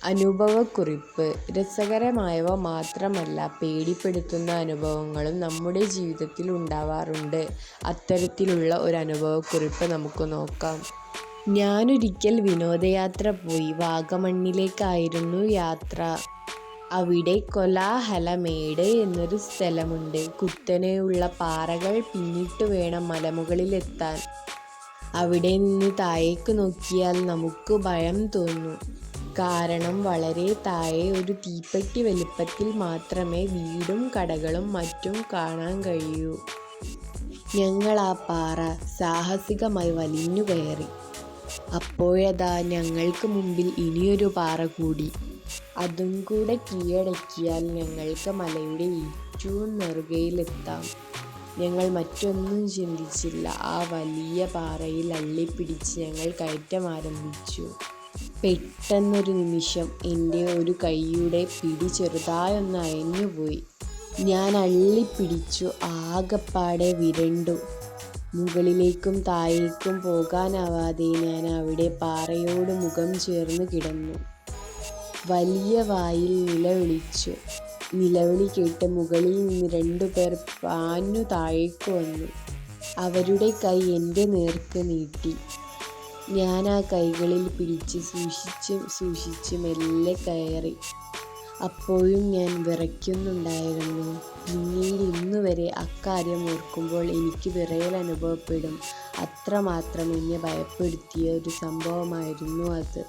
അനുഭവക്കുറിപ്പ്. രസകരമായവ മാത്രമല്ല, പേടിപ്പെടുത്തുന്ന അനുഭവങ്ങളും നമ്മുടെ ജീവിതത്തിൽ ഉണ്ടാവാറുണ്ട്. അത്തരത്തിലുള്ള ഒരു അനുഭവക്കുറിപ്പ് നമുക്ക് നോക്കാം. ഞാനൊരിക്കൽ വിനോദയാത്ര പോയി. വാഗമണ്ണിലേക്കായിരുന്നു യാത്ര. അവിടെ കോലാഹലമേട് എന്നൊരു സ്ഥലമുണ്ട്. കുത്തനെയുള്ള പാറകൾ പിന്നിട്ട് വേണം മലമുകളിലെത്താൻ. അവിടെ നിന്ന് താഴേക്ക് നോക്കിയാൽ നമുക്ക് ഭയം തോന്നും. കാരണം വളരെ താഴെ ഒരു തീപ്പെട്ടി വലിപ്പത്തിൽ മാത്രമേ വീടും കടകളും മറ്റും കാണാൻ കഴിയൂ. ഞങ്ങൾ ആ പാറ സാഹസികമായി വലിഞ്ഞു കയറി. അപ്പോഴതാ ഞങ്ങൾക്ക് മുമ്പിൽ ഇനിയൊരു പാറ കൂടി. അതും കൂടെ കീഴടക്കിയാൽ ഞങ്ങൾക്ക് മലയുടെ ഏറ്റവും നെറുകയിലെത്താം. ഞങ്ങൾ മറ്റൊന്നും ചിന്തിച്ചില്ല. ആ വലിയ പാറയിൽ അള്ളിപ്പിടിച്ച് ഞങ്ങൾ കയറ്റം ആരംഭിച്ചു. പെട്ടെന്നൊരു നിമിഷം എൻ്റെ ഒരു കൈയുടെ പിടി ചെറുതായൊന്ന് അയഞ്ഞുപോയി. ഞാൻ അള്ളിപ്പിടിച്ചു. ആകപ്പാടെ വിരണ്ടു. മുകളിലേക്കും താഴേക്കും പോകാനാവാതെ ഞാൻ അവിടെ പാറയോട് മുഖം ചേർന്ന് കിടന്നു. വലിയ വായിൽ നിലവിളിച്ചു. നിലവിളി കേട്ട് മുകളിൽ നിന്ന് 2 പേർ പാഞ്ഞു താഴേക്ക് വന്നു. അവരുടെ കൈ എൻ്റെ നേർക്ക് നീട്ടി. ഞാൻ ആ കൈകളിൽ പിടിച്ച് സൂക്ഷിച്ച് മെല്ലെ കയറി. അപ്പോഴും ഞാൻ വിറയ്ക്കുന്നുണ്ടായിരുന്നു. പിന്നീട് ഇന്നുവരെ അക്കാര്യം ഓർക്കുമ്പോൾ എനിക്ക് വിറയൽ അനുഭവപ്പെടും. അത്രമാത്രം എന്നെ ഭയപ്പെടുത്തിയ ഒരു സംഭവമായിരുന്നു അത്.